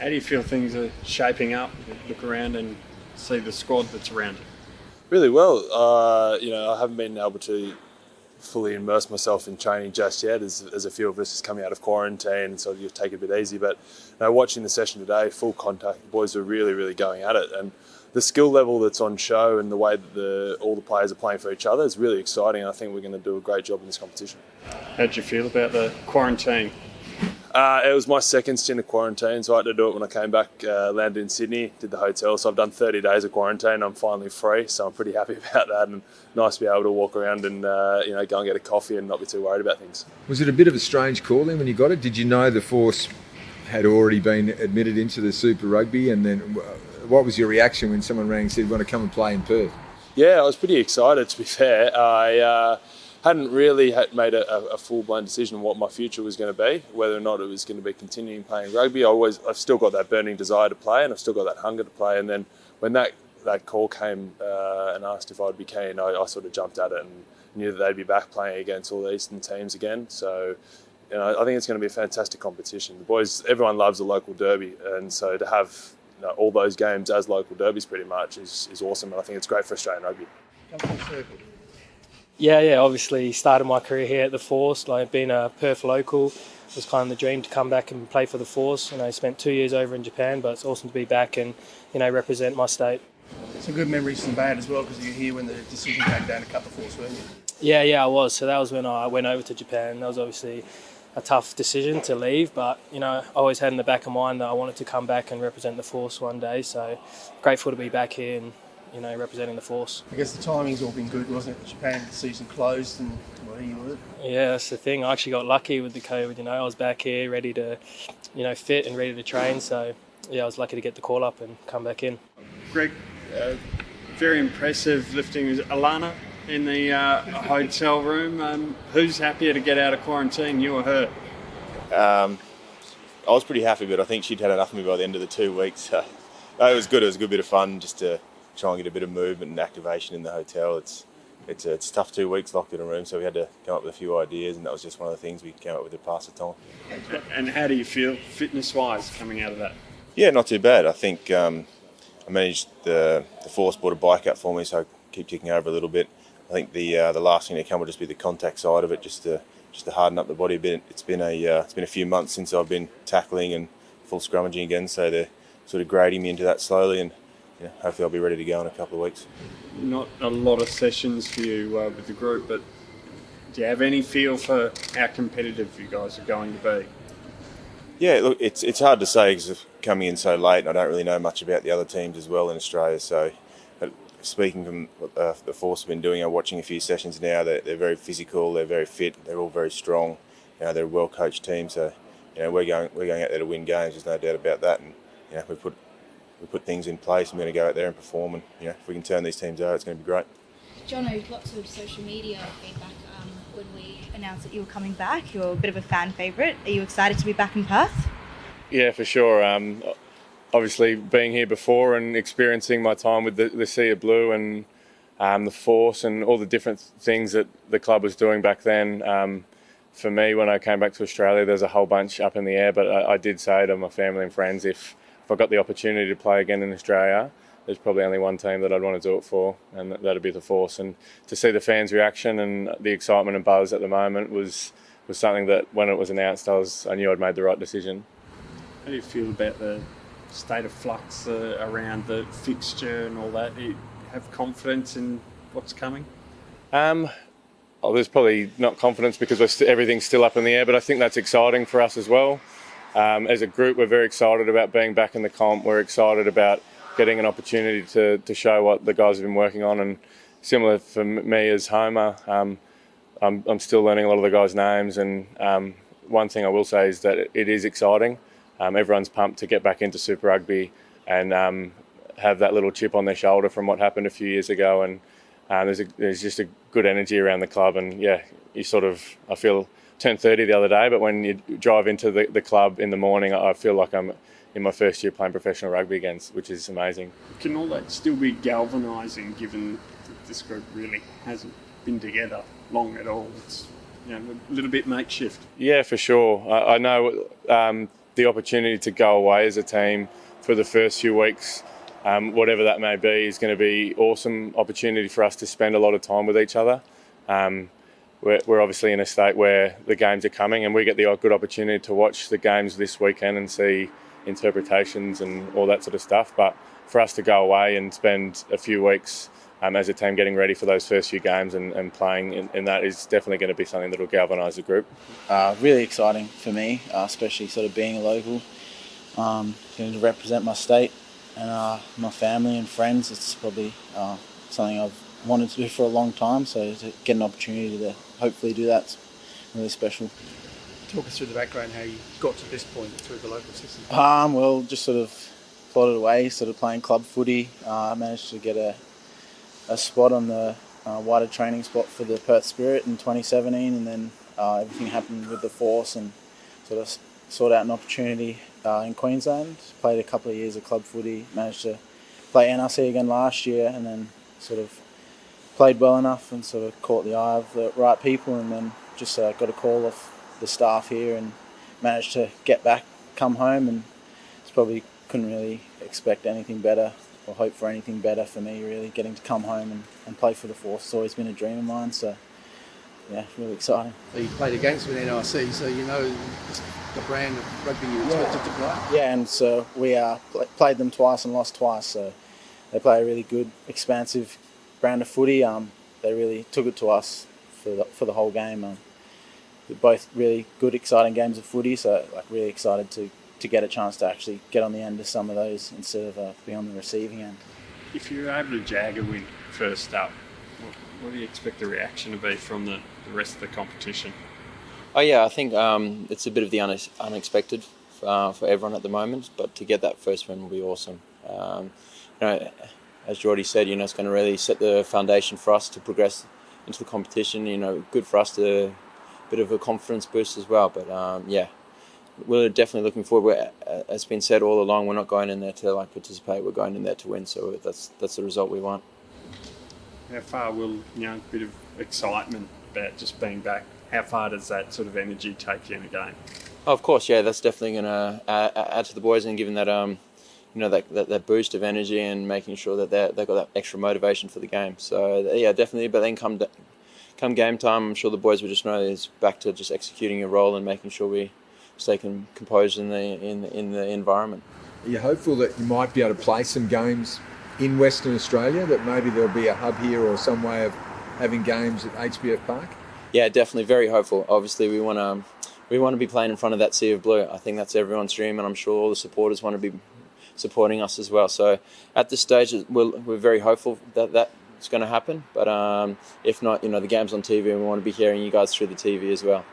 How do you feel things are shaping up? Look around and see the squad that's around you. Really well. I haven't been able to fully immerse myself in training just yet, as a few of us is coming out of quarantine, so you take it a bit easy. But watching the session today, full contact, the boys are really, really going at it, and the skill level that's on show and the way that all the players are playing for each other is really exciting. I think we're going to do a great job in this competition. How did you feel about the quarantine? It was my second stint of quarantine, so I had to do it when I came back, landed in Sydney, did the hotel. So I've done 30 days of quarantine. I'm finally free, so I'm pretty happy about that. And nice to be able to walk around and go and get a coffee and not be too worried about things. Was it a bit of a strange call then when you got it? Did you know the Force had already been admitted into the Super Rugby? And then what was your reaction when someone rang and said, "Want to come and play in Perth"? Yeah, I was pretty excited, to be fair. I hadn't really made a full-blown decision on what my future was going to be, whether or not it was going to be continuing playing rugby. I've still got that burning desire to play, and I've still got that hunger to play. And then when that call came and asked if I'd be keen, I sort of jumped at it and knew that they'd be back playing against all the Eastern teams again. So, I think it's going to be a fantastic competition. The boys, everyone loves a local derby, and so to have all those games as local derbies pretty much is awesome. And I think it's great for Australian rugby. Yeah, obviously started my career here at the Force, being a Perth local. It was kind of the dream to come back and play for the Force. I spent 2 years over in Japan, but it's awesome to be back and, represent my state. Some good memories, some bad as well, because you were here when the decision came down to cut the Force, weren't you? Yeah, I was. So that was when I went over to Japan. That was obviously a tough decision to leave, but, I always had in the back of mind that I wanted to come back and represent the Force one day. So grateful to be back here and, representing the Force. I guess the timing's all been good, wasn't it? Japan season closed and here you were. Yeah, that's the thing. I actually got lucky with the COVID. I was back here ready to, fit and ready to train. So, I was lucky to get the call up and come back in. Greg, very impressive lifting Alana in the hotel room. Who's happier to get out of quarantine, you or her? I was pretty happy, but I think she'd had enough of me by the end of the 2 weeks. So, it was good. It was a good bit of fun just to try and get a bit of movement and activation in the hotel. It's a tough 2 weeks locked in a room, so we had to come up with a few ideas, and that was just one of the things we came up with to pass the time. And how do you feel fitness-wise coming out of that? Yeah, not too bad. I think I managed the Force brought a bike up for me, so I keep ticking over a little bit. I think the last thing to come will just be the contact side of it, just to harden up the body a bit. It's been a few months since I've been tackling and full scrummaging again, so they're sort of grading me into that slowly, and hopefully I'll be ready to go in a couple of weeks. Not a lot of sessions for you with the group, but do you have any feel for how competitive you guys are going to be? Yeah, look, it's hard to say because of coming in so late, and I don't really know much about the other teams as well in Australia. So, but speaking from what the Force have been doing, I'm watching a few sessions now. They're very physical, they're very fit, they're all very strong. They're a well-coached team, so we're going out there to win games. There's no doubt about that, and we put things in place. I'm going to go out there and perform, and if we can turn these teams out, it's going to be great. Jono, lots of social media feedback when we announced that you were coming back. You're a bit of a fan favourite. Are you excited to be back in Perth? Yeah, for sure. Obviously, being here before and experiencing my time with the Sea of Blue and the Force and all the different things that the club was doing back then. For me, when I came back to Australia, there's a whole bunch up in the air, but I did say to my family and friends, if I got the opportunity to play again in Australia, there's probably only one team that I'd want to do it for, and that'd be the Force. And to see the fans' reaction and the excitement and buzz at the moment was something that, when it was announced, I knew I'd made the right decision. How do you feel about the state of flux around the fixture and all that? Do you have confidence in what's coming? There's probably not confidence because everything's still up in the air, but I think that's exciting for us as well. As a group, we're very excited about being back in the comp. We're excited about getting an opportunity to show what the guys have been working on. And similar for me as Homer, I'm still learning a lot of the guys' names. And one thing I will say is that it is exciting. Everyone's pumped to get back into Super Rugby and have that little chip on their shoulder from what happened a few years ago. And there's just a good energy around the club. And I turned 30 the other day, but when you drive into the club in the morning, I feel like I'm in my first year playing professional rugby again, which is amazing. Can all that still be galvanising, given that this group really hasn't been together long at all? It's a little bit makeshift. Yeah, for sure. I know the opportunity to go away as a team for the first few weeks, whatever that may be, is going to be awesome opportunity for us to spend a lot of time with each other. We're obviously in a state where the games are coming, and we get the good opportunity to watch the games this weekend and see interpretations and all that sort of stuff. But for us to go away and spend a few weeks as a team getting ready for those first few games and playing in that is definitely going to be something that will galvanise the group. Really exciting for me, especially sort of being a local, going to represent my state and my family and friends. It's probably something I've wanted to do for a long time, so to get an opportunity to hopefully do that's really special. Talk us through the background, how you got to this point through the local system. Well, just sort of plodded away, sort of playing club footy. I managed to get a spot on the wider training spot for the Perth Spirit in 2017, and then everything happened with the Force and sort of sought out an opportunity in Queensland. Played a couple of years of club footy, managed to play NRC again last year, and then sort of played well enough and sort of caught the eye of the right people, and then just got a call off the staff here and managed to get back, come home, and it's probably couldn't really expect anything better or hope for anything better for me, really, getting to come home and play for the Force. It's always been a dream of mine, so yeah, really exciting. So you played against with NRC, so you know the brand of rugby you expected to play. Yeah, and so we played them twice and lost twice, so they play a really good, expansive brand of footy. They really took it to us for the whole game. They're both really good, exciting games of footy, so really excited to get a chance to actually get on the end of some of those instead of being on the receiving end. If you're able to jag a win first up, what do you expect the reaction to be from the rest of the competition? Oh yeah, I think it's a bit of the unexpected for everyone at the moment, but to get that first win will be awesome. As Geordie said, it's going to really set the foundation for us to progress into the competition. Good for us to a bit of a confidence boost as well. But we're definitely looking forward. As it's been said all along, we're not going in there to participate. We're going in there to win. So that's the result we want. How far will a bit of excitement about just being back? How far does that sort of energy take you in a game? Oh, of course, yeah. That's definitely going to add to the boys and giving that that boost of energy and making sure that they've got that extra motivation for the game. So yeah, definitely. But then come game time, I'm sure the boys will just know it's back to just executing a role and making sure we stay composed in the environment. Are you hopeful that you might be able to play some games in Western Australia, that maybe there'll be a hub here or some way of having games at HBF Park? Yeah, definitely, very hopeful. Obviously, we want to be playing in front of that sea of blue. I think that's everyone's dream, and I'm sure all the supporters want to be supporting us as well. So at this stage, we're very hopeful that that's going to happen. But if not, the game's on TV, and we want to be hearing you guys through the TV as well.